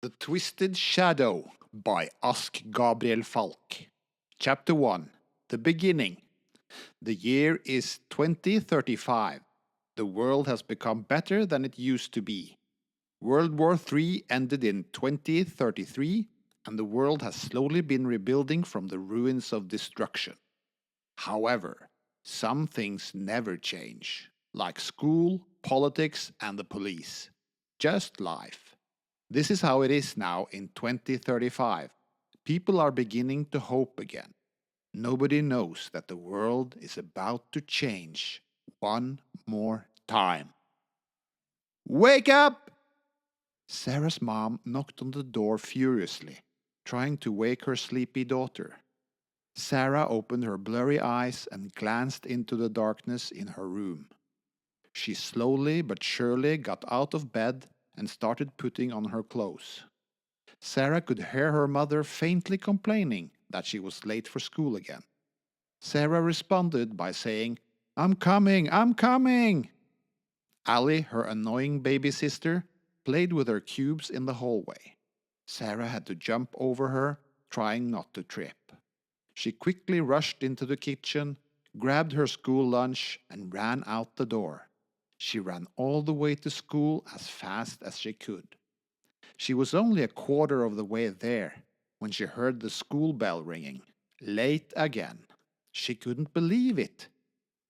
The Twisted Shadow by Ask Gabriel Falk. Chapter 1. The Beginning. The year is 2035. The world has become better than it used to be. World War III ended in 2033, and the world has slowly been rebuilding from the ruins of destruction. However, some things never change, like school, politics, and the police. Just life. This is how it is now in 2035. People are beginning to hope again. Nobody knows that the world is about to change one more time. Wake up! Sarah's mom knocked on the door furiously, trying to wake her sleepy daughter. Sarah opened her blurry eyes and glanced into the darkness in her room. She slowly but surely got out of bed and started putting on her clothes. Sarah could hear her mother faintly complaining that she was late for school again. Sarah responded by saying, I'm coming! Allie, her annoying baby sister, played with her cubes in the hallway. Sarah had to jump over her, trying not to trip. She quickly rushed into the kitchen, grabbed her school lunch, and ran out the door. She ran all the way to school as fast as she could. She was only a quarter of the way there when she heard the school bell ringing. Late again. She couldn't believe it.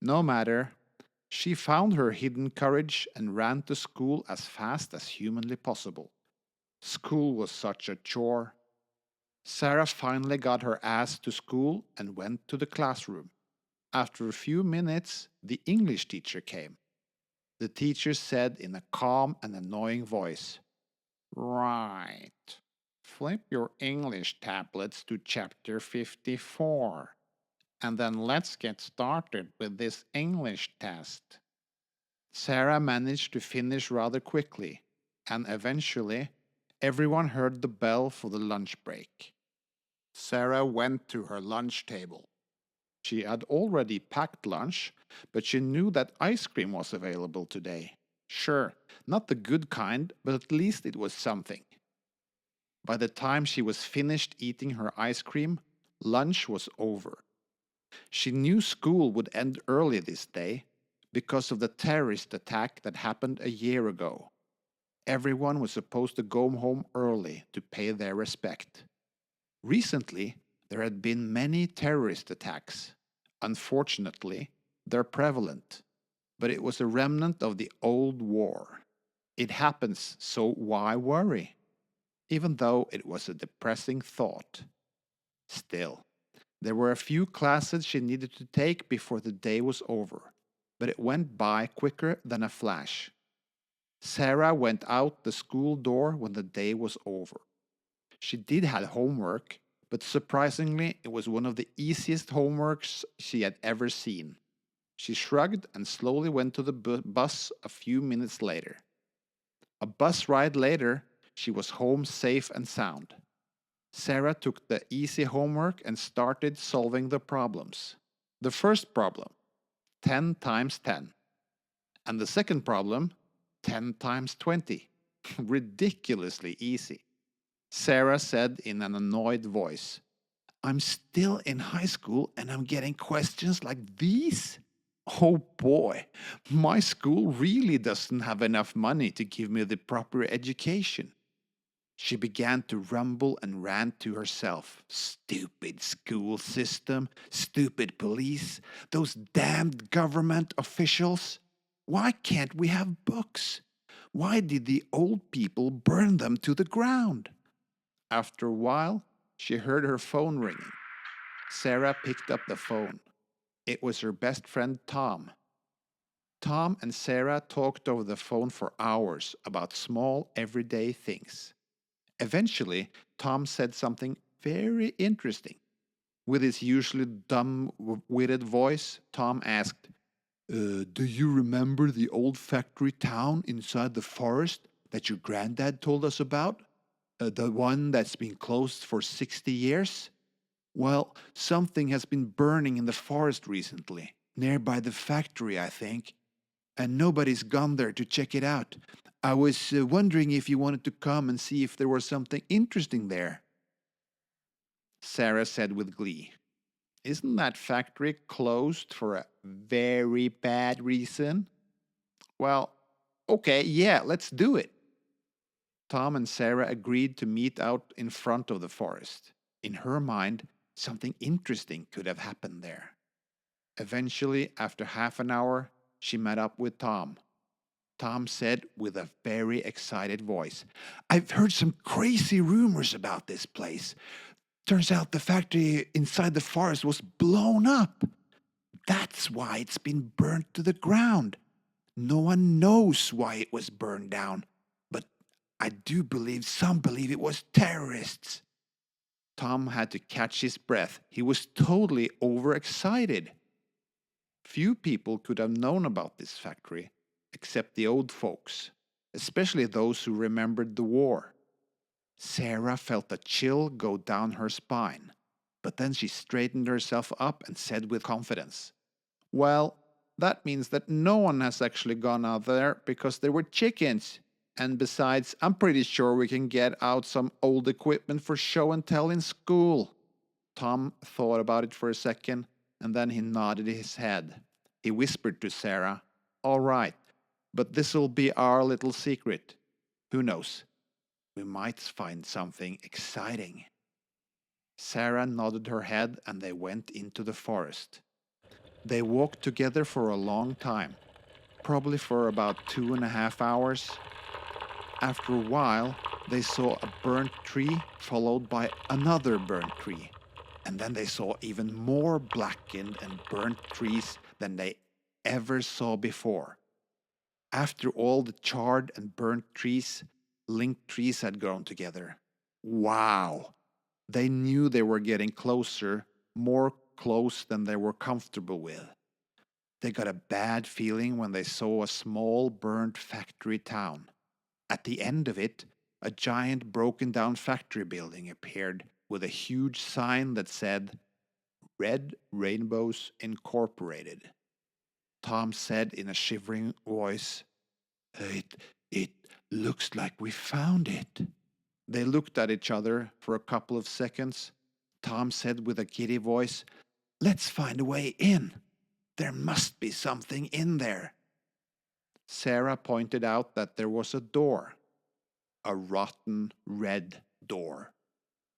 No matter. She found her hidden courage and ran to school as fast as humanly possible. School was such a chore. Sarah finally got her ass to school and went to the classroom. After a few minutes, the English teacher came. The teacher said in a calm and annoying voice, Right. Flip your English tablets to chapter 54. And then let's get started with this English test. Sarah managed to finish rather quickly, and eventually, everyone heard the bell for the lunch break. Sarah went to her lunch table. She had already packed lunch, but she knew that ice cream was available today. Sure, not the good kind, but at least it was something. By the time she was finished eating her ice cream, lunch was over. She knew school would end early this day because of the terrorist attack that happened a year ago. Everyone was supposed to go home early to pay their respect. Recently, there had been many terrorist attacks. Unfortunately, they're prevalent, but it was a remnant of the old war. It happens, so why worry? Even though it was a depressing thought. Still, there were a few classes she needed to take before the day was over, but it went by quicker than a flash. Sarah went out the school door when the day was over. She did have homework, but surprisingly, it was one of the easiest homeworks she had ever seen. She shrugged and slowly went to the bus a few minutes later. A bus ride later, she was home safe and sound. Sarah took the easy homework and started solving the problems. The first problem, 10 times 10. And the second problem, 10 times 20. Ridiculously easy. Sarah said in an annoyed voice, I'm still in high school and I'm getting questions like these? Oh boy, my school really doesn't have enough money to give me the proper education. She began to rumble and rant to herself. Stupid school system, stupid police, those damned government officials. Why can't we have books? Why did the old people burn them to the ground? After a while, she heard her phone ringing. Sarah picked up the phone. It was her best friend Tom. Tom and Sarah talked over the phone for hours about small, everyday things. Eventually, Tom said something very interesting. With his usually dumb-witted voice, Tom asked, Do you remember the old factory town inside the forest that your granddad told us about? The one that's been closed for 60 years? Well, something has been burning in the forest recently, nearby the factory, I think. And nobody's gone there to check it out. I was wondering if you wanted to come and see if there was something interesting there. Sarah said with glee. Isn't that factory closed for a very bad reason? Well, okay, yeah, let's do it. Tom and Sarah agreed to meet out in front of the forest. In her mind, something interesting could have happened there. Eventually, after half an hour, she met up with Tom. Tom said with a very excited voice, I've heard some crazy rumors about this place. Turns out the factory inside the forest was blown up. That's why it's been burnt to the ground. No one knows why it was burned down, but I do believe some believe it was terrorists. Tom had to catch his breath. He was totally overexcited. Few people could have known about this factory, except the old folks, especially those who remembered the war. Sarah felt a chill go down her spine, but then she straightened herself up and said with confidence, Well, that means that no one has actually gone out there because there were chickens. And besides, I'm pretty sure we can get out some old equipment for show and tell in school. Tom thought about it for a second, and then he nodded his head. He whispered to Sarah, All right, but this'll be our little secret. Who knows? We might find something exciting. Sarah nodded her head and they went into the forest. They walked together for a long time, probably for about 2.5 hours. After a while, they saw a burnt tree followed by another burnt tree. And then they saw even more blackened and burnt trees than they ever saw before. After all the charred and burnt trees, linked trees had grown together. Wow! They knew they were getting closer, more close than they were comfortable with. They got a bad feeling when they saw a small burnt factory town. At the end of it, a giant broken down factory building appeared with a huge sign that said, Red Rainbows Incorporated. Tom said in a shivering voice, It looks like we found it. They looked at each other for a couple of seconds. Tom said with a giddy voice, Let's find a way in. There must be something in there. Sarah pointed out that there was a door. A rotten red door.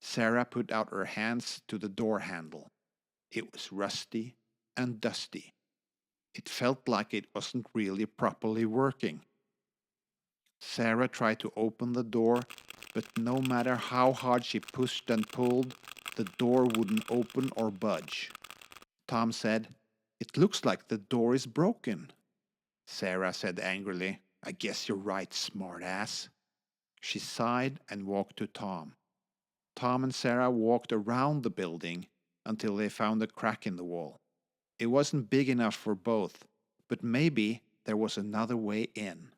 Sarah put out her hands to the door handle. It was rusty and dusty. It felt like it wasn't really properly working. Sarah tried to open the door, but no matter how hard she pushed and pulled, the door wouldn't open or budge. Tom said, It looks like the door is broken. Sarah said angrily, I guess you're right, smartass. She sighed and walked to Tom. Tom and Sarah walked around the building until they found a crack in the wall. It wasn't big enough for both, but maybe there was another way in.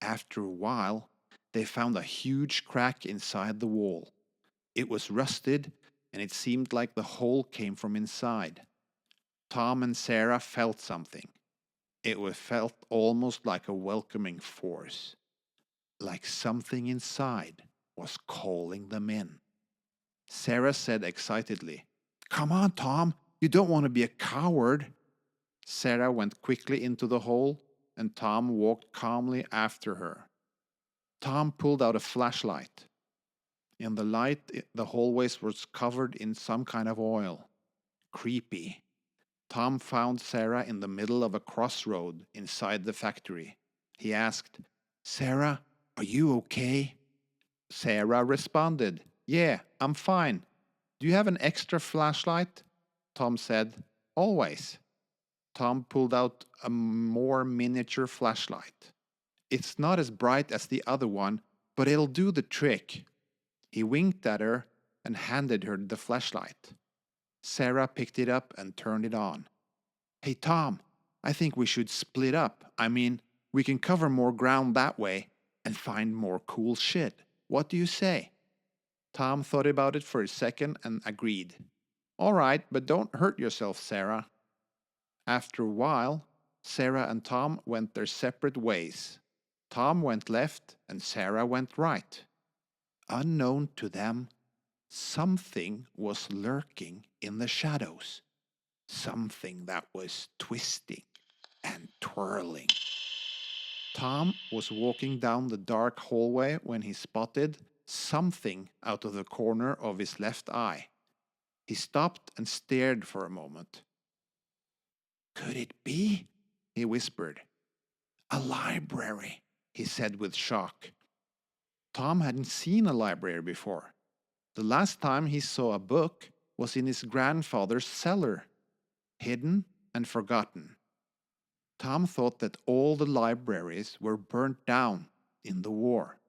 After a while, they found a huge crack inside the wall. It was rusted, and it seemed like the hole came from inside. Tom and Sarah felt something. It felt almost like a welcoming force, like something inside was calling them in. Sarah said excitedly, Come on, Tom, you don't want to be a coward. Sarah went quickly into the hole, and Tom walked calmly after her. Tom pulled out a flashlight. In the light, the hallways was covered in some kind of oil. Creepy. Tom found Sarah in the middle of a crossroad inside the factory. He asked, Sarah, are you okay? Sarah responded, Yeah, I'm fine. Do you have an extra flashlight? Tom said, Always. Tom pulled out a more miniature flashlight. It's not as bright as the other one, but it'll do the trick. He winked at her and handed her the flashlight. Sarah picked it up and turned it on. Hey, Tom, I think we should split up. I mean, we can cover more ground that way and find more cool shit. What do you say? Tom thought about it for a second and agreed. All right, but don't hurt yourself, Sarah. After a while, Sarah and Tom went their separate ways. Tom went left and Sarah went right. Unknown to them, something was lurking in the shadows. Something that was twisting and twirling. Tom was walking down the dark hallway when he spotted something out of the corner of his left eye. He stopped and stared for a moment. "Could it be?" he whispered. "A library," he said with shock. Tom hadn't seen a library before. The last time he saw a book was in his grandfather's cellar, hidden and forgotten. Tom thought that all the libraries were burnt down in the war.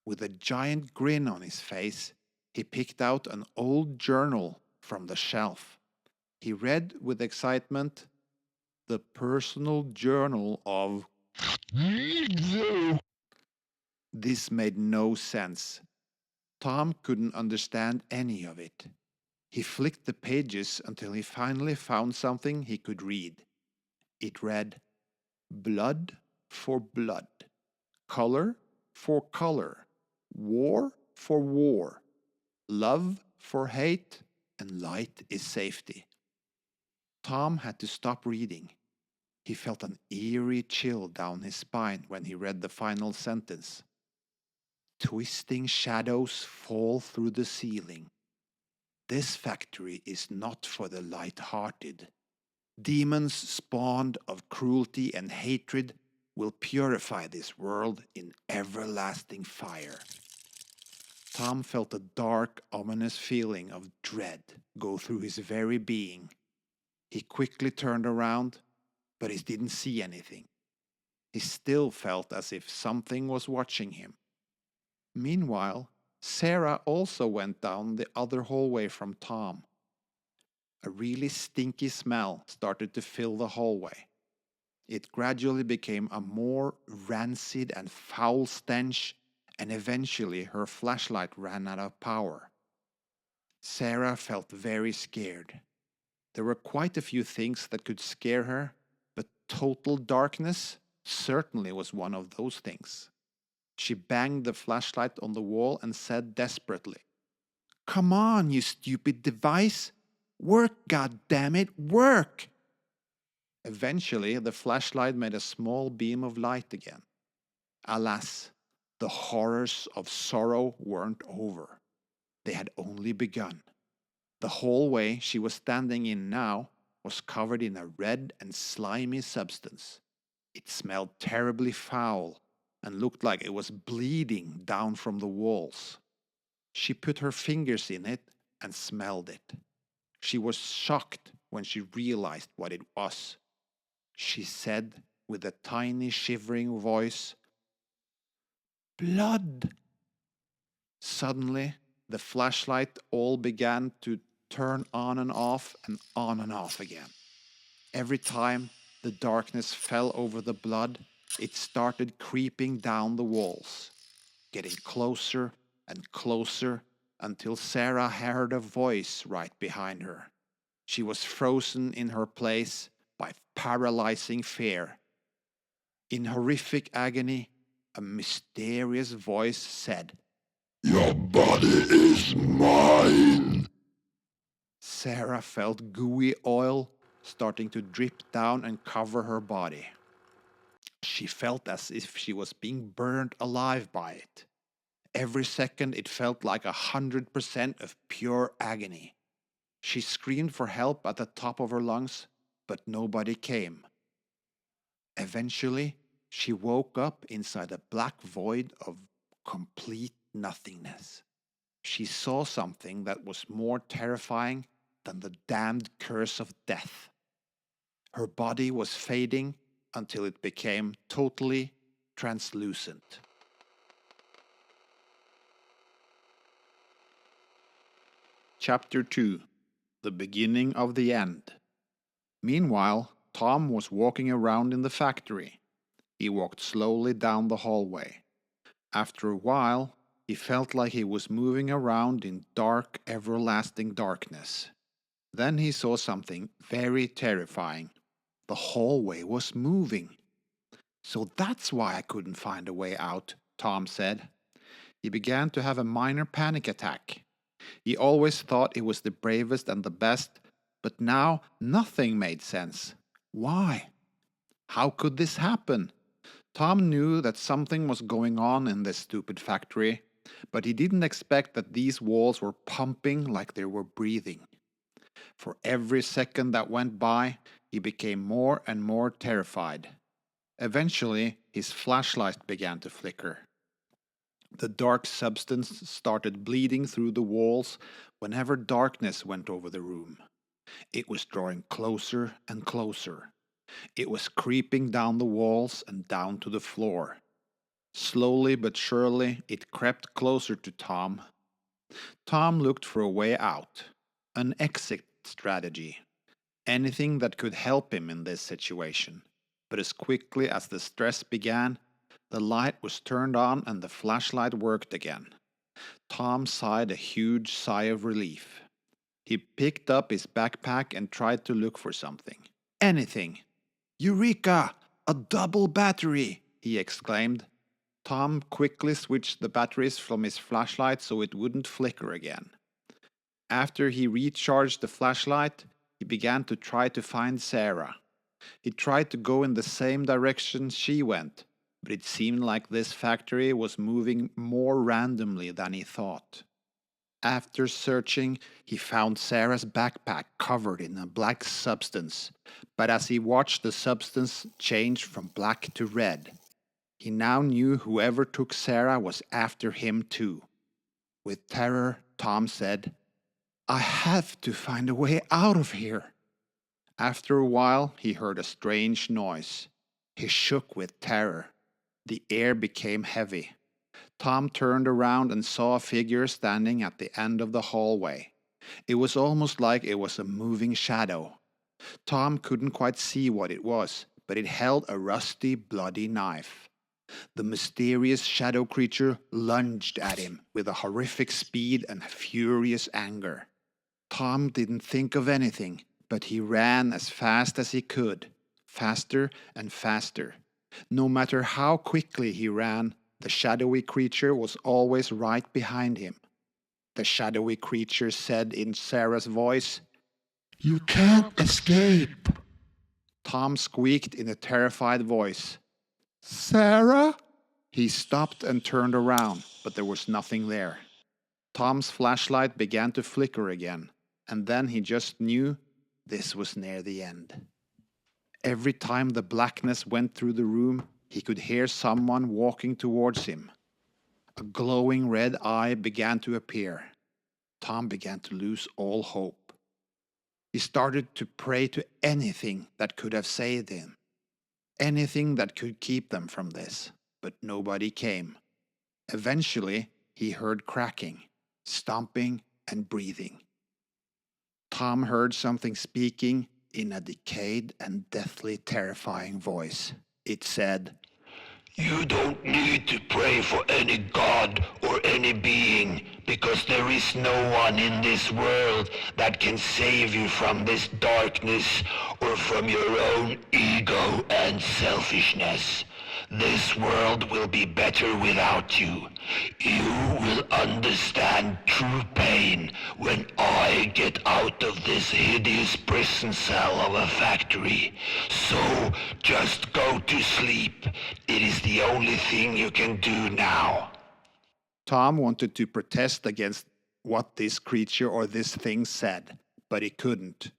With a giant grin on his face, he picked out an old journal from the shelf. He read with excitement, "The personal journal of..." This made no sense. Tom couldn't understand any of it. He flicked the pages until he finally found something he could read. It read, "Blood for blood, color for color, war for war, love for hate, and light is safety." Tom had to stop reading. He felt an eerie chill down his spine when he read the final sentence. "Twisting shadows fall through the ceiling. This factory is not for the light-hearted. Demons spawned of cruelty and hatred will purify this world in everlasting fire." Tom felt a dark, ominous feeling of dread go through his very being. He quickly turned around, but he didn't see anything. He still felt as if something was watching him. Meanwhile, Sarah also went down the other hallway from Tom. A really stinky smell started to fill the hallway. It gradually became a more rancid and foul stench, and eventually her flashlight ran out of power. Sarah felt very scared. There were quite a few things that could scare her, but total darkness certainly was one of those things. She banged the flashlight on the wall and said desperately, "Come on, you stupid device! Work, goddammit, work!" Eventually, the flashlight made a small beam of light again. Alas, the horrors of sorrow weren't over. They had only begun. The hallway she was standing in now was covered in a red and slimy substance. It smelled terribly foul and looked like it was bleeding down from the walls. She put her fingers in it and smelled it. She was shocked when she realized what it was. She said with a tiny shivering voice, "Blood!" Suddenly, the flashlight all began to turn on and off again. Every time the darkness fell over the blood, it started creeping down the walls, getting closer and closer until Sarah heard a voice right behind her. She was frozen in her place by paralyzing fear. In horrific agony, a mysterious voice said, "Your body is mine." Sarah felt gooey oil starting to drip down and cover her body. She felt as if she was being burned alive by it. Every second it felt like 100% of pure agony. She screamed for help at the top of her lungs, but nobody came. Eventually, she woke up inside a black void of complete nothingness. She saw something that was more terrifying than the damned curse of death. Her body was fading until it became totally translucent. Chapter 2: The Beginning of the End. Meanwhile, Tom was walking around in the factory. He walked slowly down the hallway. After a while, he felt like he was moving around in dark, everlasting darkness. Then he saw something very terrifying. The hallway was moving. So that's why I couldn't find a way out, Tom said. He began to have a minor panic attack. He always thought he was the bravest and the best, but now nothing made sense. Why? How could this happen? Tom knew that something was going on in this stupid factory, but he didn't expect that these walls were pumping like they were breathing. For every second that went by, he became more and more terrified. Eventually, his flashlight began to flicker. The dark substance started bleeding through the walls whenever darkness went over the room. It was drawing closer and closer. It was creeping down the walls and down to the floor. Slowly but surely, it crept closer to Tom. Tom looked for a way out, an exit strategy, anything that could help him in this situation. But as quickly as the stress began, the light was turned on and the flashlight worked again. Tom sighed a huge sigh of relief. He picked up his backpack and tried to look for something. Anything! Eureka! A double battery! He exclaimed. Tom quickly switched the batteries from his flashlight so it wouldn't flicker again. After he recharged the flashlight, he began to try to find Sarah. He tried to go in the same direction she went, but it seemed like this factory was moving more randomly than he thought. After searching, he found Sarah's backpack covered in a black substance, but as he watched the substance change from black to red, he now knew whoever took Sarah was after him too. With terror, Tom said, "I have to find a way out of here." After a while, he heard a strange noise. He shook with terror. The air became heavy. Tom turned around and saw a figure standing at the end of the hallway. It was almost like it was a moving shadow. Tom couldn't quite see what it was, but it held a rusty, bloody knife. The mysterious shadow creature lunged at him with a horrific speed and furious anger. Tom didn't think of anything, but he ran as fast as he could, faster and faster. No matter how quickly he ran, the shadowy creature was always right behind him. The shadowy creature said in Sarah's voice, "You can't escape." Tom squeaked in a terrified voice, "Sarah?" He stopped and turned around, but there was nothing there. Tom's flashlight began to flicker again, and then he just knew this was near the end. Every time the blackness went through the room, he could hear someone walking towards him. A glowing red eye began to appear. Tom began to lose all hope. He started to pray to anything that could have saved him, anything that could keep them from this, but nobody came. Eventually, he heard cracking, stomping, and breathing. Tom heard something speaking in a decayed and deathly terrifying voice. It said, "You don't need to pray for any god or any being, because there is no one in this world that can save you from this darkness or from your own ego and selfishness. This world will be better without you. You will understand true pain when I get out of this hideous prison cell of a factory. So just go to sleep. It is the only thing you can do now." Tom wanted to protest against what this creature or this thing said, but he couldn't.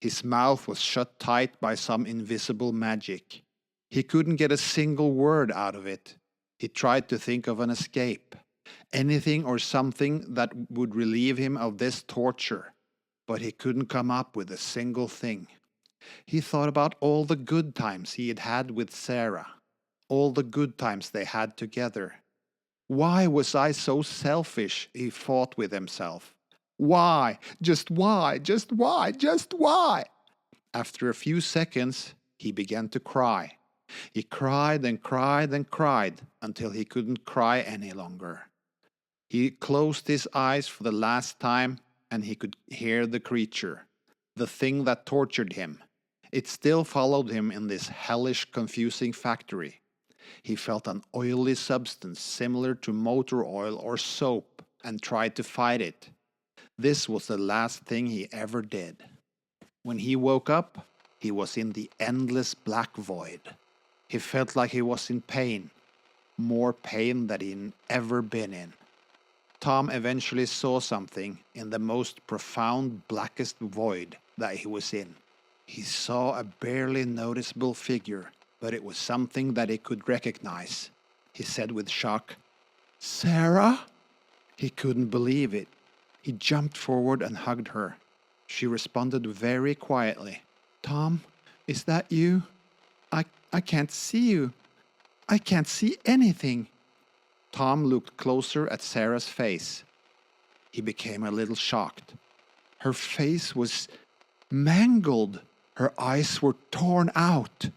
His mouth was shut tight by some invisible magic. He couldn't get a single word out of it. He tried to think of an escape, anything or something that would relieve him of this torture, but he couldn't come up with a single thing. He thought about all the good times he had had with Sarah, all the good times they had together. Why was I so selfish? He fought with himself. Why? Just why? Just why? Just why? After a few seconds, he began to cry. He cried and cried and cried until he couldn't cry any longer. He closed his eyes for the last time and he could hear the creature, the thing that tortured him. It still followed him in this hellish, confusing factory. He felt an oily substance similar to motor oil or soap and tried to fight it. This was the last thing he ever did. When he woke up, he was in the endless black void. He felt like he was in pain, more pain than he'd ever been in. Tom eventually saw something in the most profound, blackest void that he was in. He saw a barely noticeable figure, but it was something that he could recognize. He said with shock, "Sarah?" He couldn't believe it. He jumped forward and hugged her. She responded very quietly. "Tom, is that you? I can't see you. I can't see anything." Tom looked closer at Sarah's face. He became a little shocked. Her face was mangled. Her eyes were torn out.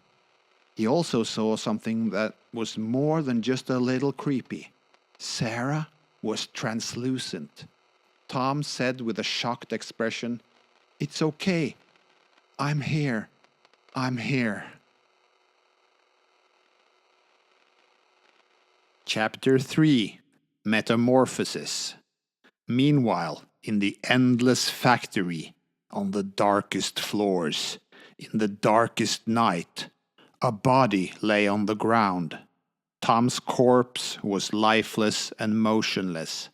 He also saw something that was more than just a little creepy. Sarah was translucent. Tom said with a shocked expression, "It's okay. I'm here. I'm here." Chapter 3: Metamorphosis. Meanwhile, in the endless factory, on the darkest floors, in the darkest night, a body lay on the ground. Tom's corpse was lifeless and motionless.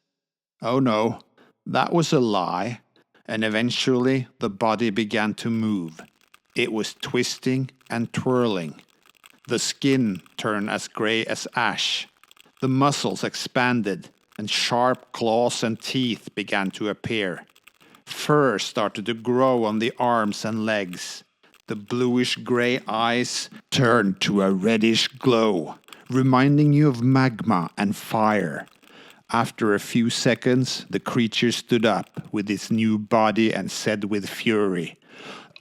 Oh no, that was a lie, and eventually the body began to move. It was twisting and twirling. The skin turned as gray as ash. The muscles expanded, and sharp claws and teeth began to appear. Fur started to grow on the arms and legs. The bluish-gray eyes turned to a reddish glow, reminding you of magma and fire. After a few seconds, the creature stood up with its new body and said with fury,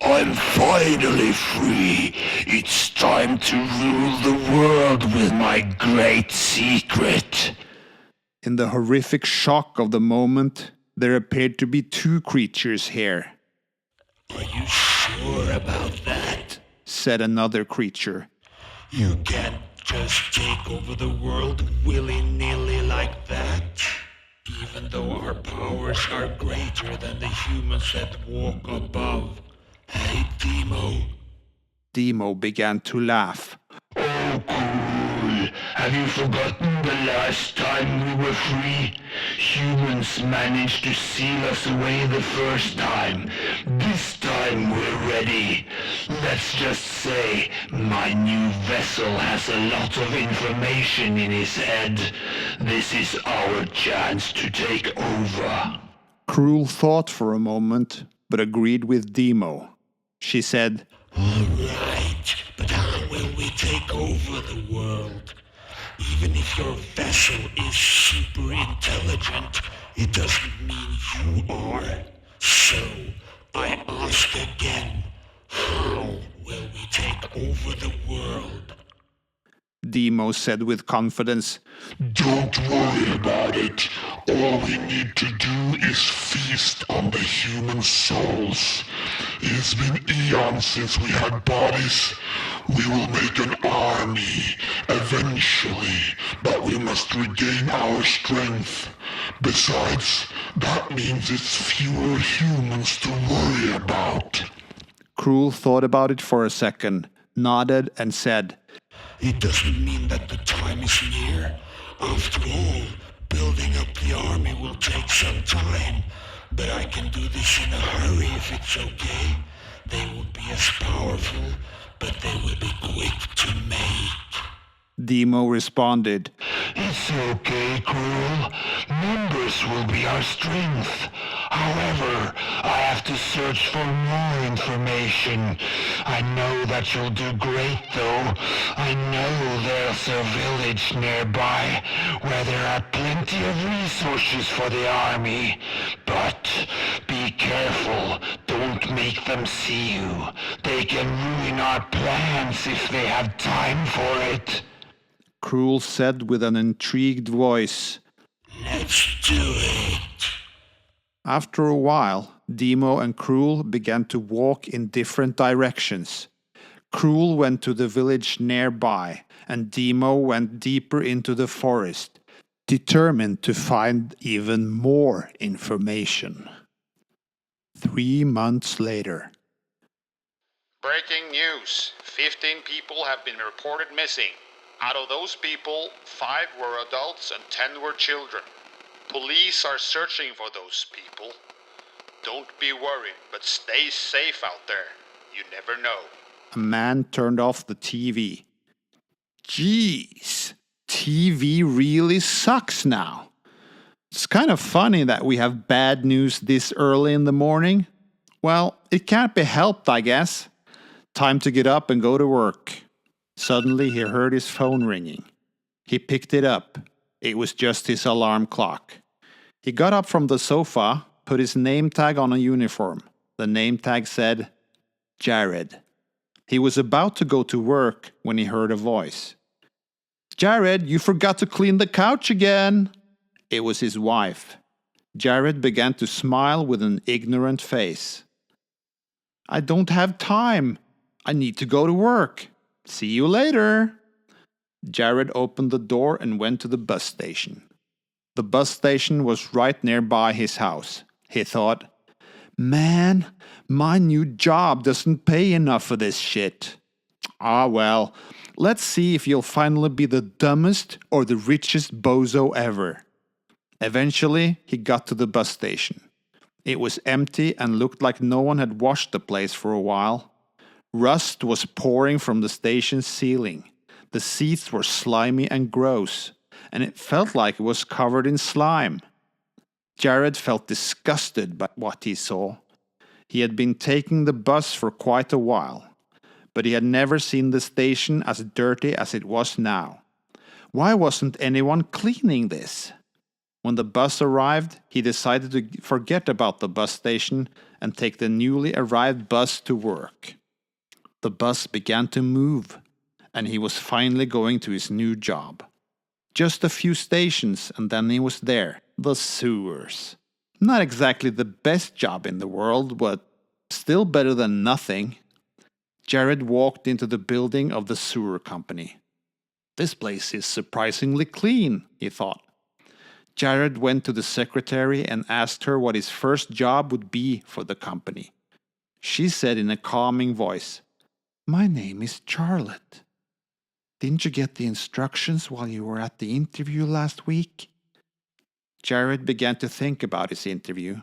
"I'm finally free. It's time to rule the world with my great secret." In the horrific shock of the moment, there appeared to be two creatures here. "Are you sure about that?" said another creature. "You can't just take over the world willy-nilly like that. Even though our powers are greater than the humans that walk above. Hey, Demo." Demo began to laugh. "Oh, cool. Have you forgotten the last time we were free? Humans managed to seal us away the first time. This time we're ready. Let's just say my new vessel has a lot of information in his head. This is our chance to take over." Cruel thought for a moment, but agreed with Demo. She said, "All right, but how will we take over the world? Even if your vessel is super intelligent, it doesn't mean you are. So, I ask again, how will we take over the world?" Demo said with confidence, "Don't worry about it. All we need to do is feast on the human souls. It's been eons since we had bodies. We will make an army, eventually, but we must regain our strength. Besides, that means it's fewer humans to worry about." Cruel thought about it for a second, nodded and said, "It doesn't mean that the time is near. After all, building up the army will take some time. But I can do this in a hurry if it's okay. They won't be as powerful, but they will be quick to make." Demo responded, "It's okay, Cruel. Numbers will be our strength. However, I have to search for more information. I know that you'll do great, though. I know there's a village nearby where there are plenty of resources for the army. But be careful. Don't make them see you. They can ruin our plans if they have time for it." Cruel said with an intrigued voice. "Let's do it." After a while, Demo and Cruel began to walk in different directions. Krul went to the village nearby, and Demo went deeper into the forest, determined to find even more information. 3 months later. Breaking news. 15 people have been reported missing. Out of those people, 5 were adults and 10 were children. Police are searching for those people. Don't be worried, but stay safe out there. You never know. A man turned off the TV. Jeez, TV really sucks now. It's kind of funny that we have bad news this early in the morning. Well, it can't be helped, I guess. Time to get up and go to work. Suddenly he heard his phone ringing. He picked it up. It was just his alarm clock. He got up from the sofa, put his name tag on a uniform. The name tag said, Jared. He was about to go to work when he heard a voice. Jared, you forgot to clean the couch again. It was his wife. Jared began to smile with an ignorant face. I don't have time. I need to go to work. See you later. Jared opened the door and went to the bus station. The bus station was right nearby his house. He thought, man, my new job doesn't pay enough for this shit. Ah well, let's see if you'll finally be the dumbest or the richest bozo ever. Eventually, he got to the bus station. It was empty and looked like no one had washed the place for a while. Rust was pouring from the station's ceiling. The seats were slimy and gross, and it felt like it was covered in slime. Jared felt disgusted by what he saw. He had been taking the bus for quite a while, but he had never seen the station as dirty as it was now. Why wasn't anyone cleaning this? When the bus arrived, he decided to forget about the bus station and take the newly arrived bus to work. The bus began to move, and he was finally going to his new job. Just a few stations, and then he was there. The sewers. Not exactly the best job in the world, but still better than nothing. Jared walked into the building of the sewer company. This place is surprisingly clean, he thought. Jared went to the secretary and asked her what his first job would be for the company. She said in a calming voice, My name is Charlotte. Didn't you get the instructions while you were at the interview last week? Jared began to think about his interview.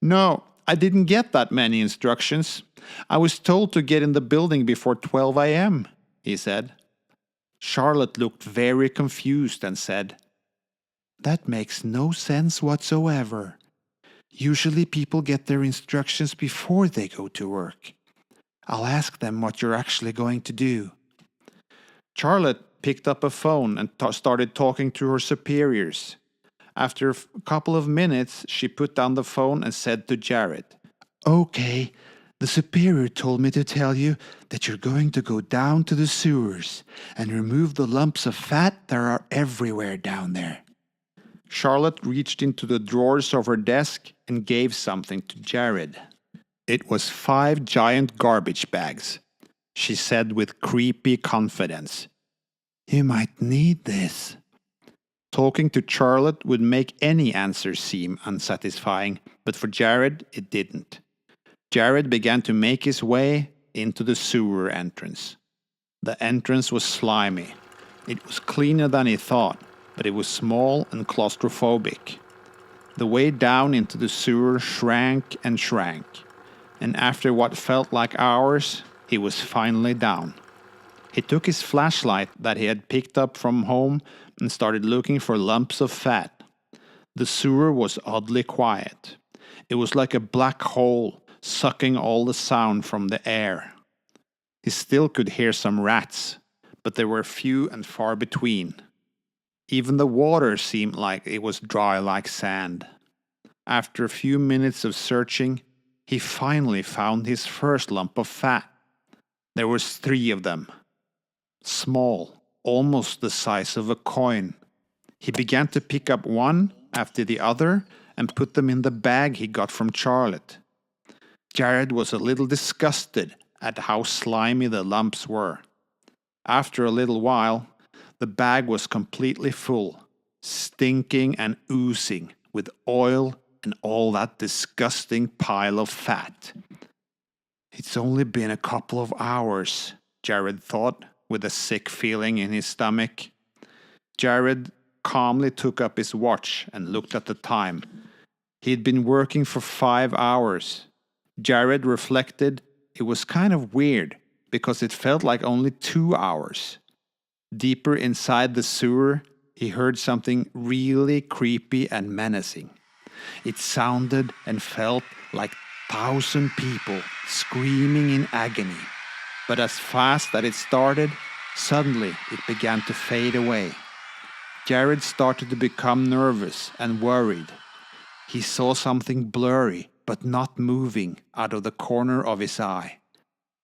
No, I didn't get that many instructions. I was told to get in the building before 12 a.m., he said. Charlotte looked very confused and said, That makes no sense whatsoever. Usually people get their instructions before they go to work. I'll ask them what you're actually going to do. Charlotte picked up a phone and started talking to her superiors. After a couple of minutes, she put down the phone and said to Jared, Okay, the superior told me to tell you that you're going to go down to the sewers and remove the lumps of fat that are everywhere down there. Charlotte reached into the drawers of her desk and gave something to Jared. It was 5 giant garbage bags. She said with creepy confidence, You might need this. Talking to Charlotte would make any answer seem unsatisfying, but for Jared, it didn't. Jared began to make his way into the sewer entrance. The entrance was slimy. It was cleaner than he thought, but it was small and claustrophobic. The way down into the sewer shrank and shrank, and after what felt like hours, he was finally down. He took his flashlight that he had picked up from home and started looking for lumps of fat. The sewer was oddly quiet. It was like a black hole sucking all the sound from the air. He still could hear some rats, but they were few and far between. Even the water seemed like it was dry like sand. After a few minutes of searching, he finally found his first lump of fat. There was 3 of them. Small, almost the size of a coin. He began to pick up one after the other and put them in the bag he got from Charlotte. Jared was a little disgusted at how slimy the lumps were. After a little while, the bag was completely full, stinking and oozing with oil and all that disgusting pile of fat. It's only been a couple of hours, Jared thought, with a sick feeling in his stomach. Jared calmly took up his watch and looked at the time. He'd been working for 5 hours. Jared reflected it was kind of weird because it felt like only 2 hours. Deeper inside the sewer, he heard something really creepy and menacing. It sounded and felt like 1,000 people screaming in agony. But as fast as it started, suddenly it began to fade away. Jared started to become nervous and worried. He saw something blurry but not moving out of the corner of his eye.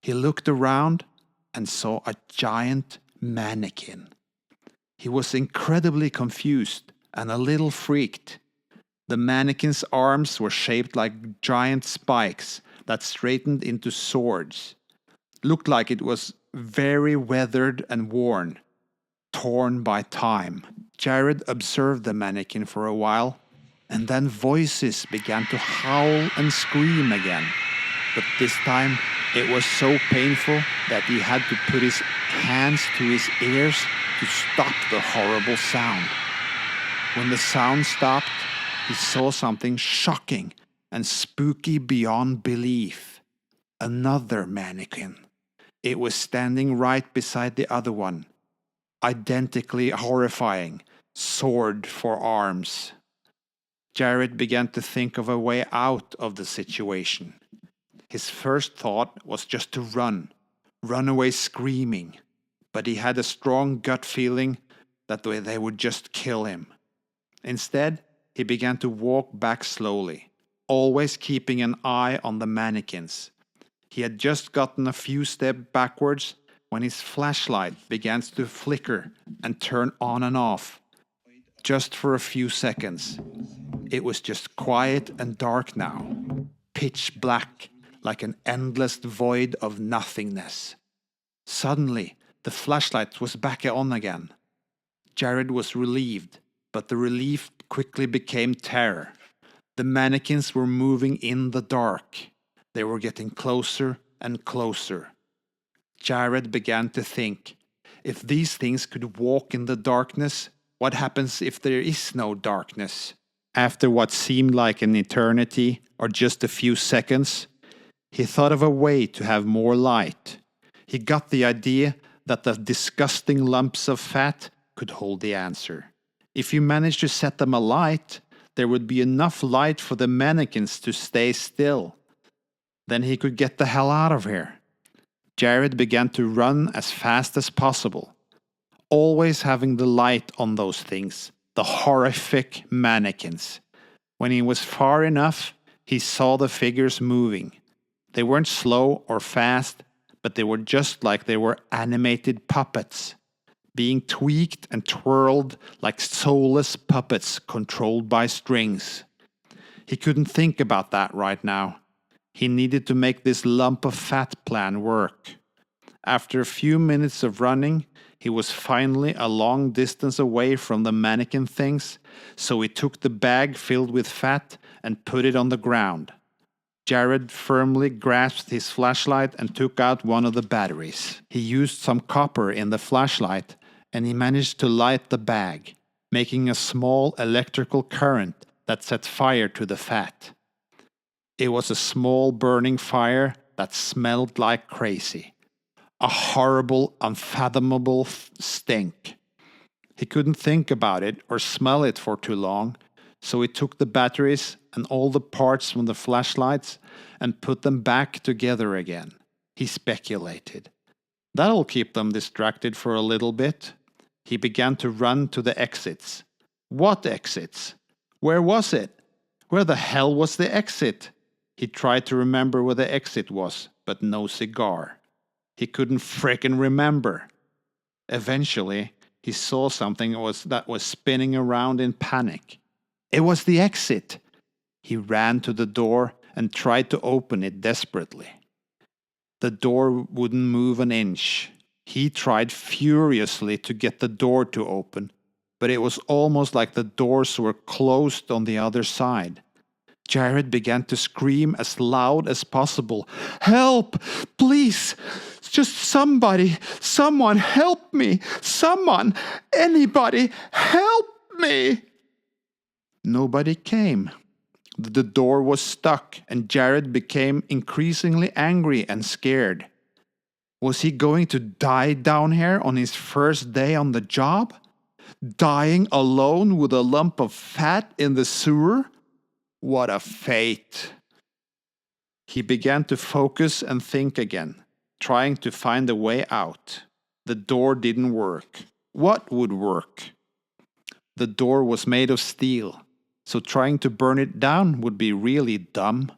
He looked around and saw a giant mannequin. He was incredibly confused and a little freaked. The mannequin's arms were shaped like giant spikes that straightened into swords. Looked like it was very weathered and worn, torn by time. Jared observed the mannequin for a while, and then voices began to howl and scream again. But this time, it was so painful that he had to put his hands to his ears to stop the horrible sound. When the sound stopped, he saw something shocking and spooky beyond belief. Another mannequin. It was standing right beside the other one. Identically horrifying, sword for arms. Jared began to think of a way out of the situation. His first thought was just to run away screaming, but he had a strong gut feeling that they would just kill him. Instead, he began to walk back slowly, always keeping an eye on the mannequins. He had just gotten a few steps backwards when his flashlight began to flicker and turn on and off, just for a few seconds. It was just quiet and dark now, pitch black, like an endless void of nothingness. Suddenly, the flashlight was back on again. Jared was relieved, but the relief quickly became terror. The mannequins were moving in the dark. They were getting closer and closer. Jared began to think, if these things could walk in the darkness, what happens if there is no darkness? After what seemed like an eternity, or just a few seconds, he thought of a way to have more light. He got the idea that the disgusting lumps of fat could hold the answer. If you managed to set them alight, there would be enough light for the mannequins to stay still. Then he could get the hell out of here. Jared began to run as fast as possible, always having the light on those things, the horrific mannequins. When he was far enough, he saw the figures moving. They weren't slow or fast, but they were just like they were animated puppets, being tweaked and twirled like soulless puppets controlled by strings. He couldn't think about that right now. He needed to make this lump of fat plan work. After a few minutes of running, he was finally a long distance away from the mannequin things, so he took the bag filled with fat and put it on the ground. Jared firmly grasped his flashlight and took out one of the batteries. He used some copper in the flashlight, and he managed to light the bag, making a small electrical current that set fire to the fat. It was a small burning fire that smelled like crazy. A horrible, unfathomable stink. He couldn't think about it or smell it for too long, so he took the batteries and all the parts from the flashlights and put them back together again. He speculated. That'll keep them distracted for a little bit. He began to run to the exits. What exits? Where was it? Where the hell was the exit? He tried to remember where the exit was, but no cigar. He couldn't frickin' remember. Eventually, he saw something that was spinning around in panic. It was the exit. He ran to the door and tried to open it desperately. The door wouldn't move an inch. He tried furiously to get the door to open, but it was almost like the doors were closed on the other side. Jared began to scream as loud as possible. "Help! Please! Just somebody! Someone help me! Someone! Anybody! Help me!" Nobody came. The door was stuck, and Jared became increasingly angry and scared. Was he going to die down here on his first day on the job? Dying alone with a lump of fat in the sewer? What a fate! He began to focus and think again, trying to find a way out. The door didn't work. What would work? The door was made of steel, so trying to burn it down would be really dumb.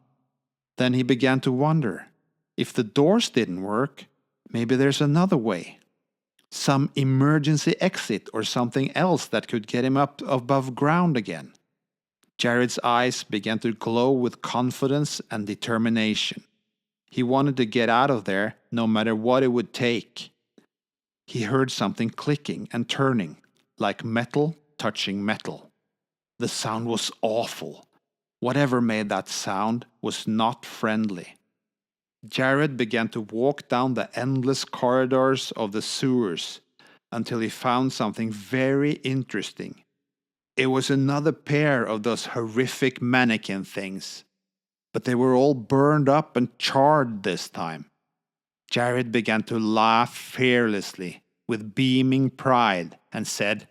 Then he began to wonder, if the doors didn't work, maybe there's another way. Some emergency exit or something else that could get him up above ground again. Jared's eyes began to glow with confidence and determination. He wanted to get out of there no matter what it would take. He heard something clicking and turning, like metal touching metal. The sound was awful. Whatever made that sound was not friendly. Jared began to walk down the endless corridors of the sewers until he found something very interesting. It was another pair of those horrific mannequin things, but they were all burned up and charred this time. Jared began to laugh fearlessly with beaming pride and said,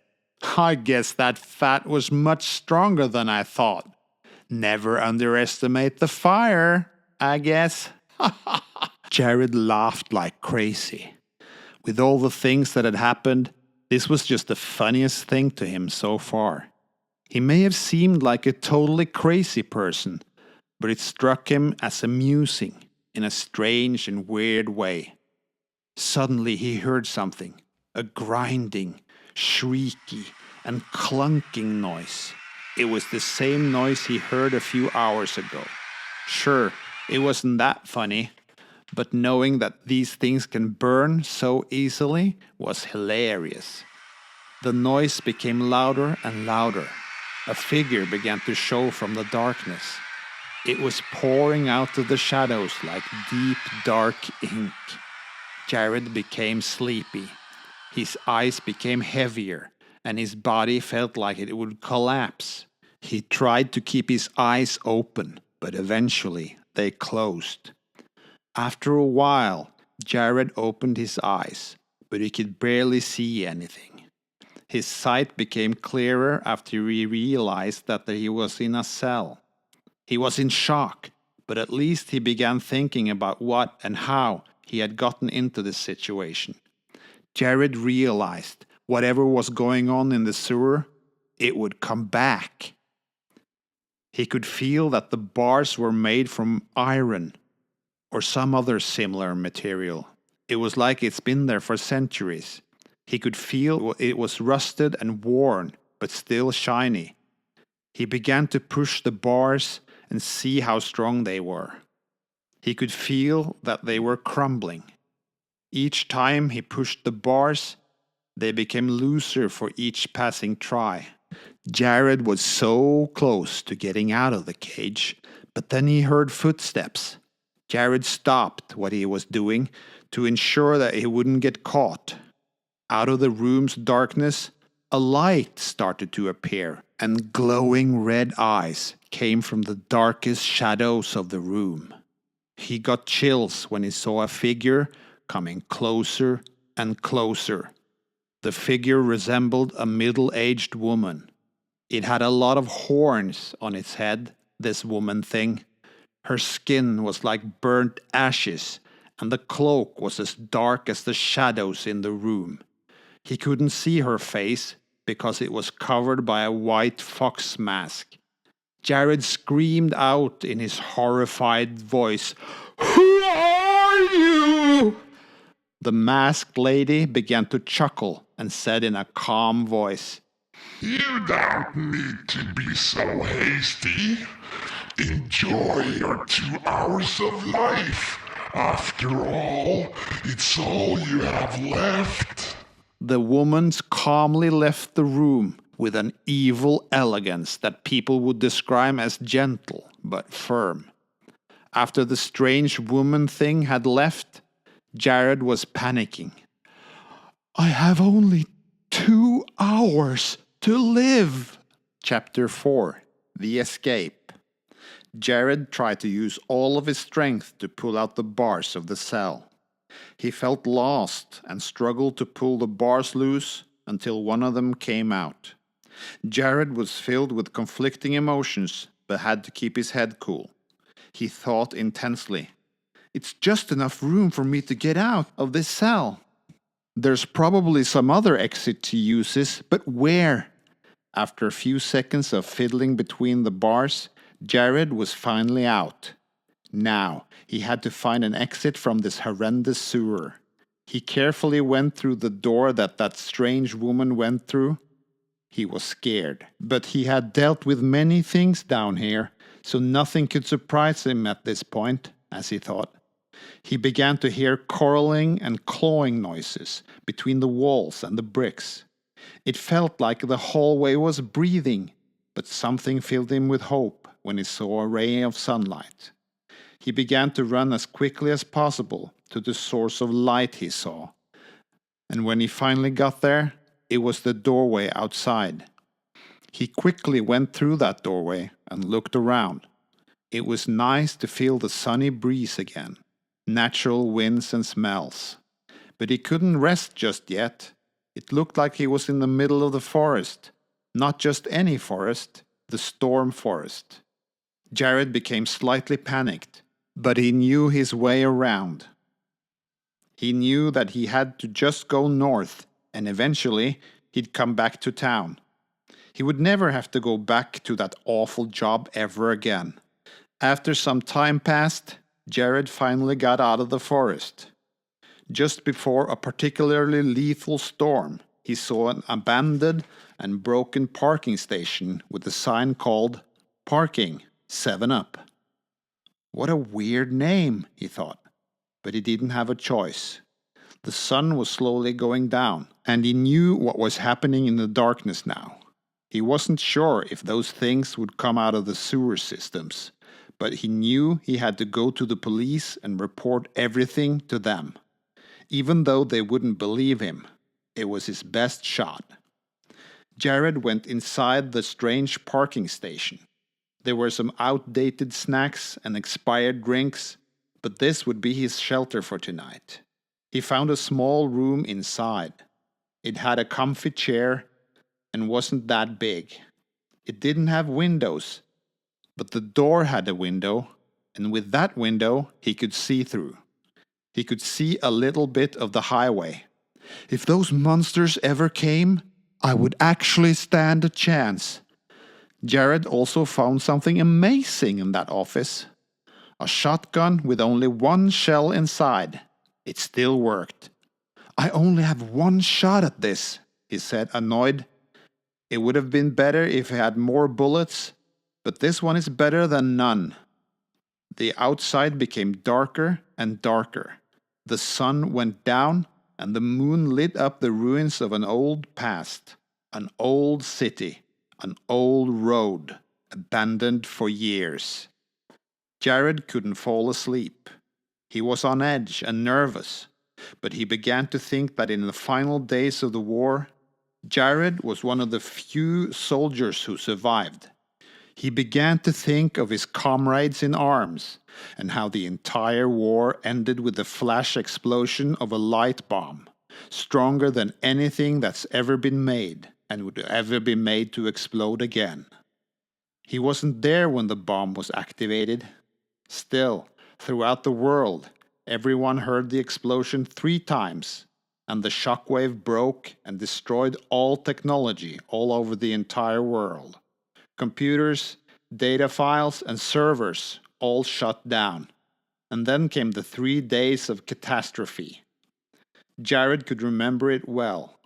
"I guess that fat was much stronger than I thought. Never underestimate the fire, I guess." Jared laughed like crazy. With all the things that had happened, this was just the funniest thing to him so far. He may have seemed like a totally crazy person, but it struck him as amusing in a strange and weird way. Suddenly he heard something, a grinding, shrieky, and clunking noise. It was the same noise he heard a few hours ago. Sure, it wasn't that funny, but knowing that these things can burn so easily was hilarious. The noise became louder and louder. A figure began to show from the darkness. It was pouring out of the shadows like deep, dark ink. Jared became sleepy. His eyes became heavier, and his body felt like it would collapse. He tried to keep his eyes open, but eventually they closed. After a while, Jared opened his eyes, but he could barely see anything. His sight became clearer after he realized that he was in a cell. He was in shock, but at least he began thinking about what and how he had gotten into this situation. Jared realized whatever was going on in the sewer, it would come back. He could feel that the bars were made from iron or some other similar material. It was like it's been there for centuries. He could feel it was rusted and worn, but still shiny. He began to push the bars and see how strong they were. He could feel that they were crumbling. Each time he pushed the bars, they became looser for each passing try. Jared was so close to getting out of the cage, but then he heard footsteps. Jared stopped what he was doing to ensure that he wouldn't get caught. Out of the room's darkness, a light started to appear, and glowing red eyes came from the darkest shadows of the room. He got chills when he saw a figure coming closer and closer. The figure resembled a middle-aged woman. It had a lot of horns on its head, this woman thing. Her skin was like burnt ashes, and the cloak was as dark as the shadows in the room. He couldn't see her face because it was covered by a white fox mask. Jared screamed out in his horrified voice, "Who are you?" The masked lady began to chuckle and said in a calm voice, You don't need to be so hasty. Enjoy your 2 hours of life. After all, it's all you have left. The woman calmly left the room with an evil elegance that people would describe as gentle but firm. After the strange woman thing had left, Jared was panicking. I have only 2 hours to live. Chapter 4. The Escape. Jared tried to use all of his strength to pull out the bars of the cell. He felt lost and struggled to pull the bars loose until one of them came out. Jared was filled with conflicting emotions but had to keep his head cool. He thought intensely, "It's just enough room for me to get out of this cell. There's probably some other exit he uses, but where?" After a few seconds of fiddling between the bars, Jared was finally out. Now, he had to find an exit from this horrendous sewer. He carefully went through the door that strange woman went through. He was scared, but he had dealt with many things down here, so nothing could surprise him at this point, as he thought. He began to hear quarreling and clawing noises between the walls and the bricks. It felt like the hallway was breathing, but something filled him with hope when he saw a ray of sunlight. He began to run as quickly as possible to the source of light he saw. And when he finally got there, it was the doorway outside. He quickly went through that doorway and looked around. It was nice to feel the sunny breeze again, natural winds and smells. But he couldn't rest just yet. It looked like he was in the middle of the forest. Not just any forest, the storm forest. Jared became slightly panicked, but he knew his way around. He knew that he had to just go north, and eventually he'd come back to town. He would never have to go back to that awful job ever again. After some time passed, Jared finally got out of the forest. Just before a particularly lethal storm, he saw an abandoned and broken parking station with a sign called Parking 7-Up. What a weird name, he thought, but he didn't have a choice. The sun was slowly going down, and he knew what was happening in the darkness now. He wasn't sure if those things would come out of the sewer systems, but he knew he had to go to the police and report everything to them. Even though they wouldn't believe him, it was his best shot. Jared went inside the strange parking station. There were some outdated snacks and expired drinks, but this would be his shelter for tonight. He found a small room inside. It had a comfy chair and wasn't that big. It didn't have windows, but the door had a window, and with that window he could see through. He could see a little bit of the highway. If those monsters ever came, I would actually stand a chance. Jared also found something amazing in that office. A shotgun with only one shell inside. It still worked. I only have one shot at this, he said, annoyed. It would have been better if he had more bullets, but this one is better than none. The outside became darker and darker. The sun went down, and the moon lit up the ruins of an old past, an old city, an old road, abandoned for years. Jared couldn't fall asleep. He was on edge and nervous, but he began to think that in the final days of the war, Jared was one of the few soldiers who survived. He began to think of his comrades in arms and how the entire war ended with the flash explosion of a light bomb, stronger than anything that's ever been made and would ever be made to explode again. He wasn't there when the bomb was activated. Still, throughout the world, everyone heard the explosion 3 times, and the shockwave broke and destroyed all technology all over the entire world. Computers, data files, and servers all shut down. And then came the 3 days of catastrophe. Jared could remember it well.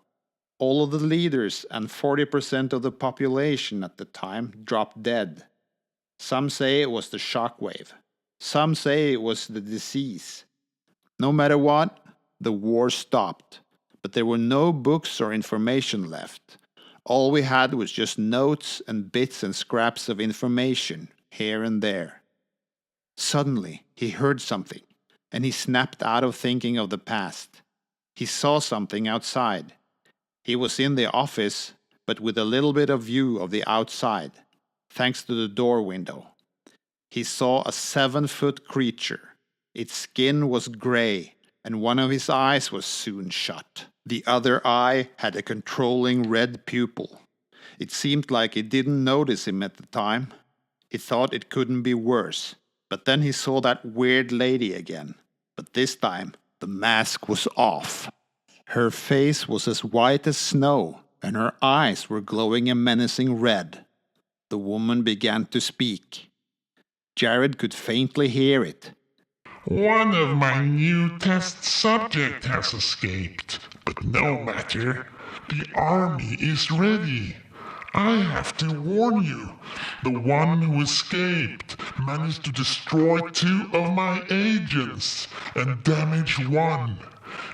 All of the leaders and 40% of the population at the time dropped dead. Some say it was the shockwave. Some say it was the disease. No matter what, the war stopped, but there were no books or information left. All we had was just notes and bits and scraps of information here and there. Suddenly, he heard something, and he snapped out of thinking of the past. He saw something outside. He was in the office, but with a little bit of view of the outside, thanks to the door window. He saw a 7-foot creature. Its skin was gray, and one of his eyes was soon shut. The other eye had a controlling red pupil. It seemed like he didn't notice him at the time. He thought it couldn't be worse. But then he saw that weird lady again. But this time, the mask was off. Her face was as white as snow, and her eyes were glowing a menacing red. The woman began to speak. Jared could faintly hear it. One of my new test subjects has escaped, but no matter. The army is ready. I have to warn you. The one who escaped managed to destroy 2 of my agents and damage 1.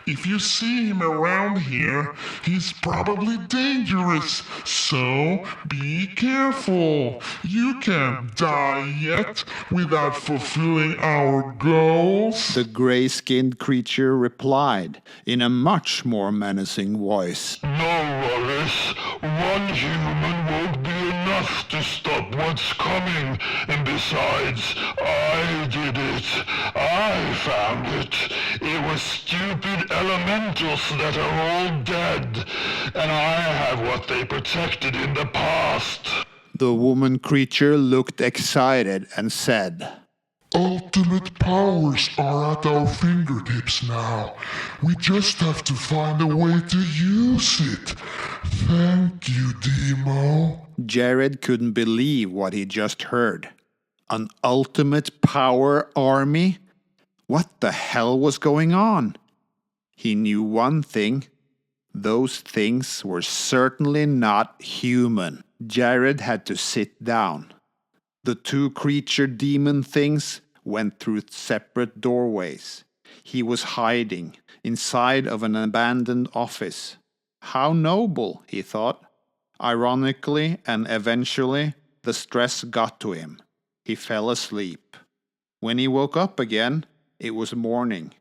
If you see him around here, he's probably dangerous, so be careful. You can't die yet without fulfilling our goals. The gray-skinned creature replied in a much more menacing voice. No worries. One human won't be enough to stop what's coming. And besides, I did it. I found it. It was stupid elementals that are all dead. And I have what they protected in the past. The woman creature looked excited and said, Ultimate powers are at our fingertips now. We just have to find a way to use it. Thank you, Demo. Jared couldn't believe what he just heard. An ultimate power army? What the hell was going on? He knew one thing. Those things were certainly not human. Jared had to sit down. The 2 creature demon things went through separate doorways. He was hiding inside of an abandoned office. How noble, he thought. Ironically and eventually, the stress got to him. He fell asleep. When he woke up again, it was morning,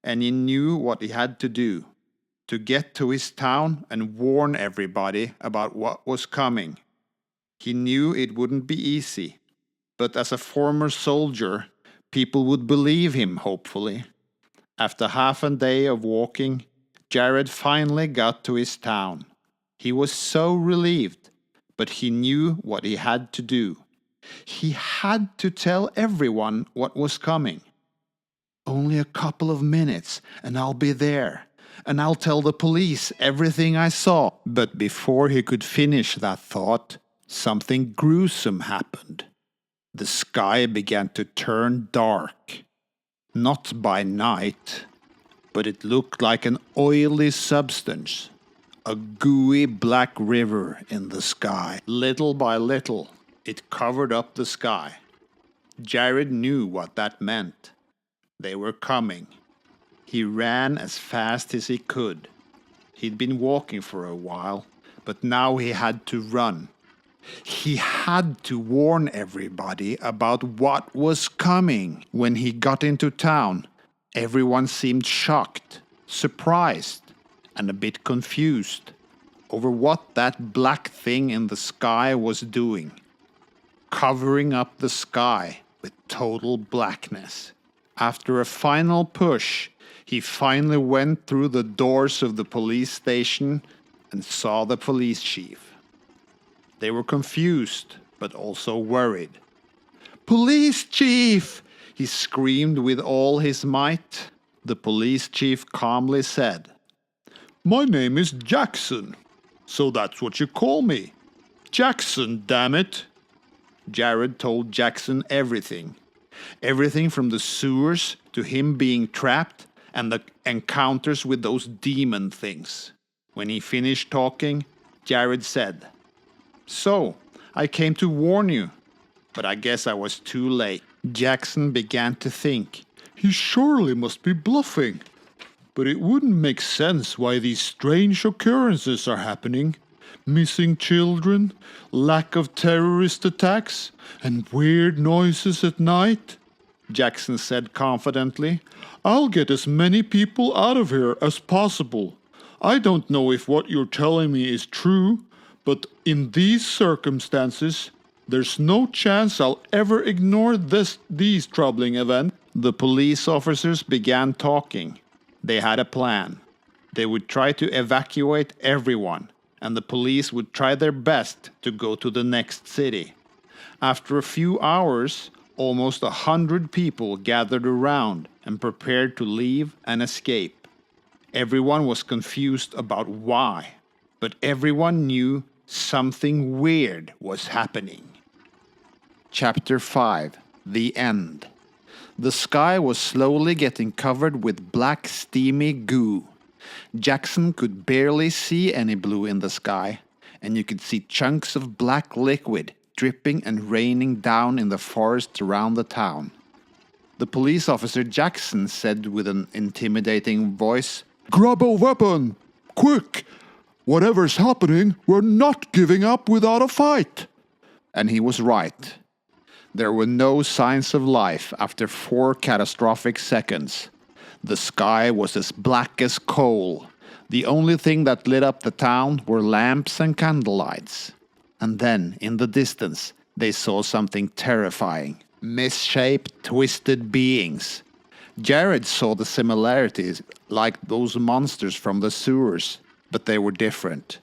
and he knew what he had to do. To get to his town and warn everybody about what was coming. He knew it wouldn't be easy, but as a former soldier, people would believe him, hopefully. After half a day of walking, Jared finally got to his town. He was so relieved, but he knew what he had to do. He had to tell everyone what was coming. Only a couple of minutes, and I'll be there. And I'll tell the police everything I saw. But before he could finish that thought, something gruesome happened. The sky began to turn dark. Not by night, but it looked like an oily substance. A gooey black river in the sky. Little by little, it covered up the sky. Jared knew what that meant. They were coming. He ran as fast as he could. He'd been walking for a while, but now he had to run. He had to warn everybody about what was coming. When he got into town, everyone seemed shocked, surprised, and a bit confused over what that black thing in the sky was doing, covering up the sky with total blackness. After a final push, he finally went through the doors of the police station and saw the police chief. They were confused, but also worried. "Police chief!" he screamed with all his might. The police chief calmly said, "My name is Jackson, so that's what you call me. Jackson, damn it!" Jared told Jackson everything. Everything from the sewers to him being trapped and the encounters with those demon things. When he finished talking, Jared said, "So, I came to warn you, but I guess I was too late." Jackson began to think. He surely must be bluffing. But it wouldn't make sense why these strange occurrences are happening. Missing children, lack of terrorist attacks, and weird noises at night, Jackson said confidently. I'll get as many people out of here as possible. I don't know if what you're telling me is true, but in these circumstances, there's no chance I'll ever ignore these troubling events. The police officers began talking. They had a plan. They would try to evacuate everyone, and the police would try their best to go to the next city. After a few hours, almost 100 people gathered around and prepared to leave and escape. Everyone was confused about why, but everyone knew something weird was happening. Chapter 5: The End. The sky was slowly getting covered with black, steamy goo. Jackson could barely see any blue in the sky, and you could see chunks of black liquid dripping and raining down in the forest around the town. The police officer Jackson said with an intimidating voice, "Grab a weapon! Quick! Whatever's happening, we're not giving up without a fight!" And he was right. There were no signs of life after 4 catastrophic seconds. The sky was as black as coal. The only thing that lit up the town were lamps and candlelights. And then, in the distance, they saw something terrifying. Misshaped, twisted beings. Jared saw the similarities, like those monsters from the sewers, but they were different.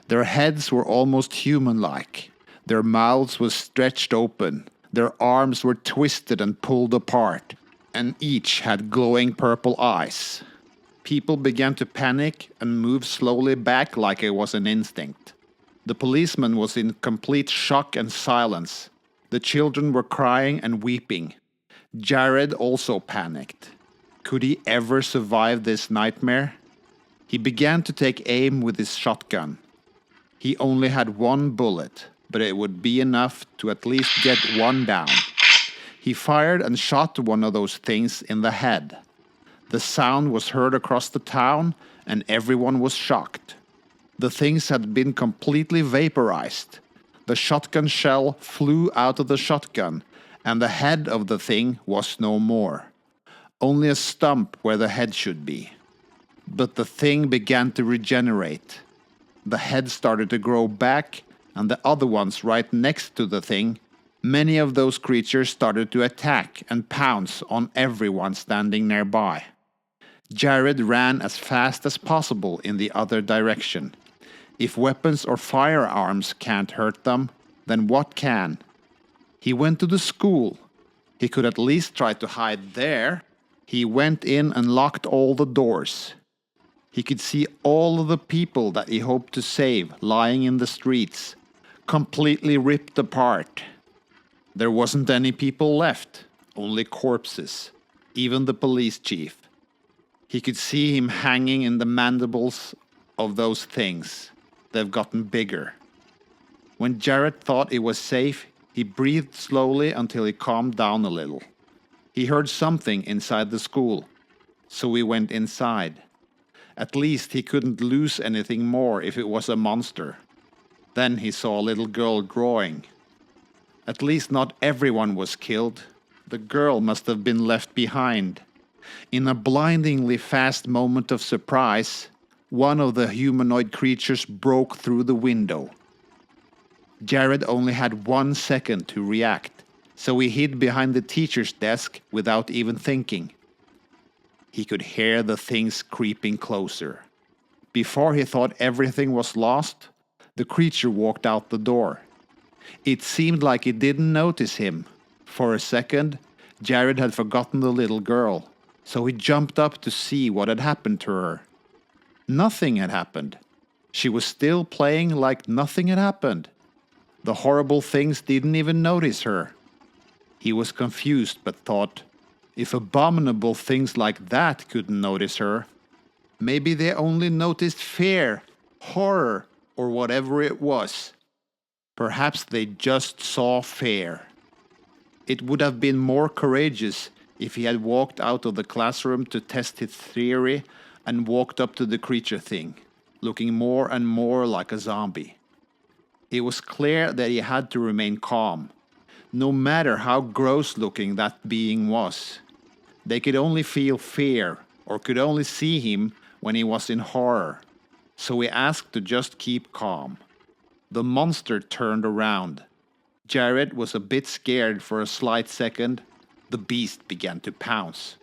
Their heads were almost human-like. Their mouths were stretched open. Their arms were twisted and pulled apart, and each had glowing purple eyes. People began to panic and move slowly back like it was an instinct. The policeman was in complete shock and silence. The children were crying and weeping. Jared also panicked. Could he ever survive this nightmare? He began to take aim with his shotgun. He only had 1 bullet, but it would be enough to at least get one down. He fired and shot one of those things in the head. The sound was heard across the town, and everyone was shocked. The things had been completely vaporized. The shotgun shell flew out of the shotgun, and the head of the thing was no more. Only a stump where the head should be. But the thing began to regenerate. The head started to grow back, and the other ones right next to the thing. Many of those creatures started to attack and pounce on everyone standing nearby. Jared ran as fast as possible in the other direction. If weapons or firearms can't hurt them, then what can? He went to the school. He could at least try to hide there. He went in and locked all the doors. He could see all of the people that he hoped to save lying in the streets, completely ripped apart. There wasn't any people left, only corpses, even the police chief. He could see him hanging in the mandibles of those things. They've gotten bigger. When Jared thought it was safe, he breathed slowly until he calmed down a little. He heard something inside the school, so he went inside. At least he couldn't lose anything more if it was a monster. Then he saw a little girl drawing. At least not everyone was killed. The girl must have been left behind. In a blindingly fast moment of surprise, one of the humanoid creatures broke through the window. Jared only had 1 second to react, so he hid behind the teacher's desk without even thinking. He could hear the things creeping closer. Before he thought everything was lost, the creature walked out the door. It seemed like it didn't notice him. For a second, Jared had forgotten the little girl, so he jumped up to see what had happened to her. Nothing had happened. She was still playing like nothing had happened. The horrible things didn't even notice her. He was confused but thought, if abominable things like that couldn't notice her, maybe they only noticed fear, horror, or whatever it was. Perhaps they just saw fear. It would have been more courageous if he had walked out of the classroom to test his theory and walked up to the creature thing, looking more and more like a zombie. It was clear that he had to remain calm, no matter how gross-looking that being was. They could only feel fear, or could only see him when he was in horror, so he asked to just keep calm. The monster turned around. Jared was a bit scared for a slight second. The beast began to pounce.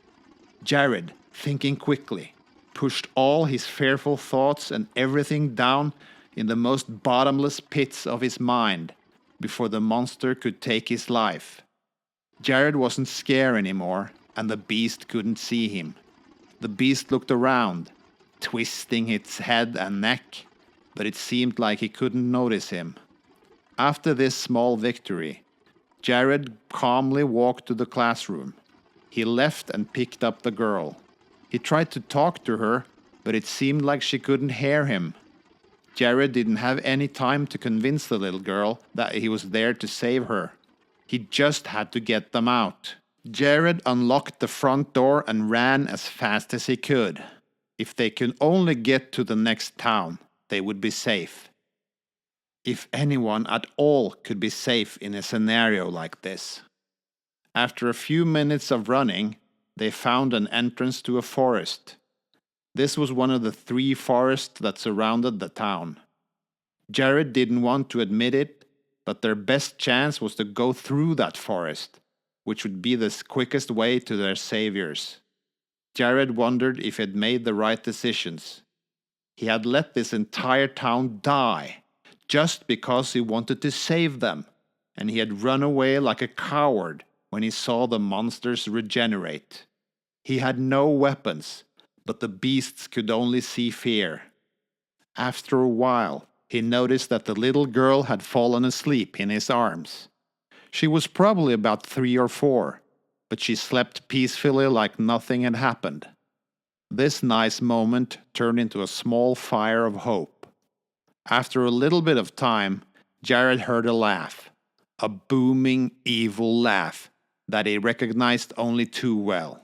Jared, thinking quickly, pushed all his fearful thoughts and everything down in the most bottomless pits of his mind before the monster could take his life. Jared wasn't scared anymore, and the beast couldn't see him. The beast looked around, twisting its head and neck, but it seemed like he couldn't notice him. After this small victory, Jared calmly walked to the classroom. He left and picked up the girl. He tried to talk to her, but it seemed like she couldn't hear him. Jared didn't have any time to convince the little girl that he was there to save her. He just had to get them out. Jared unlocked the front door and ran as fast as he could. If they could only get to the next town, they would be safe. If anyone at all could be safe in a scenario like this. After a few minutes of running, they found an entrance to a forest. This was one of the 3 forests that surrounded the town. Jared didn't want to admit it, but their best chance was to go through that forest, which would be the quickest way to their saviors. Jared wondered if he had made the right decisions. He had let this entire town die just because he wanted to save them, and he had run away like a coward when he saw the monsters regenerate. He had no weapons, but the beasts could only see fear. After a while, he noticed that the little girl had fallen asleep in his arms. She was probably about 3 or 4, but she slept peacefully like nothing had happened. This nice moment turned into a small fire of hope. After a little bit of time, Jared heard a laugh, a booming, evil laugh that he recognized only too well.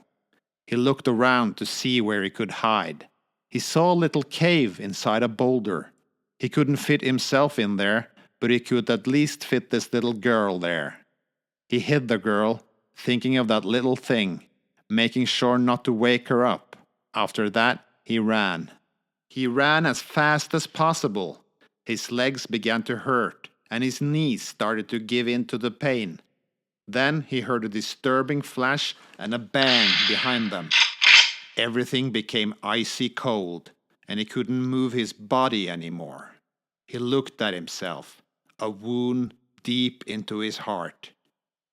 He looked around to see where he could hide. He saw a little cave inside a boulder. He couldn't fit himself in there, but he could at least fit this little girl there. He hid the girl, thinking of that little thing, making sure not to wake her up. After that, he ran. He ran as fast as possible. His legs began to hurt, and his knees started to give in to the pain. Then he heard a disturbing flash and a bang behind them. Everything became icy cold, and he couldn't move his body anymore. He looked at himself, a wound deep into his heart.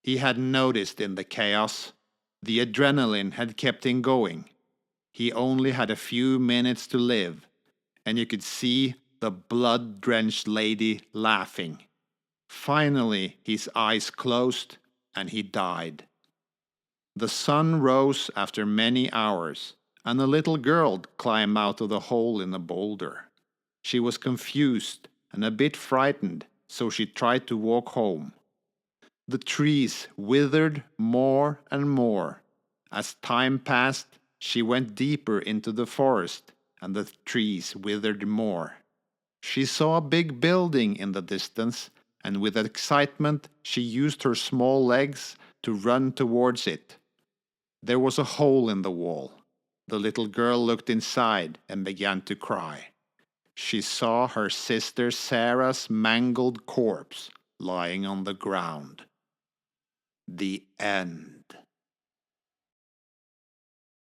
He had noticed in the chaos, the adrenaline had kept him going. He only had a few minutes to live, and you could see the blood-drenched lady laughing. Finally, his eyes closed, and he died. The sun rose after many hours, and a little girl climbed out of the hole in the boulder. She was confused and a bit frightened, so she tried to walk home. The trees withered more and more. As time passed, she went deeper into the forest, and the trees withered more. She saw a big building in the distance, and with excitement she used her small legs to run towards it. There was a hole in the wall. The little girl looked inside and began to cry. She saw her sister Sarah's mangled corpse lying on the ground. The end.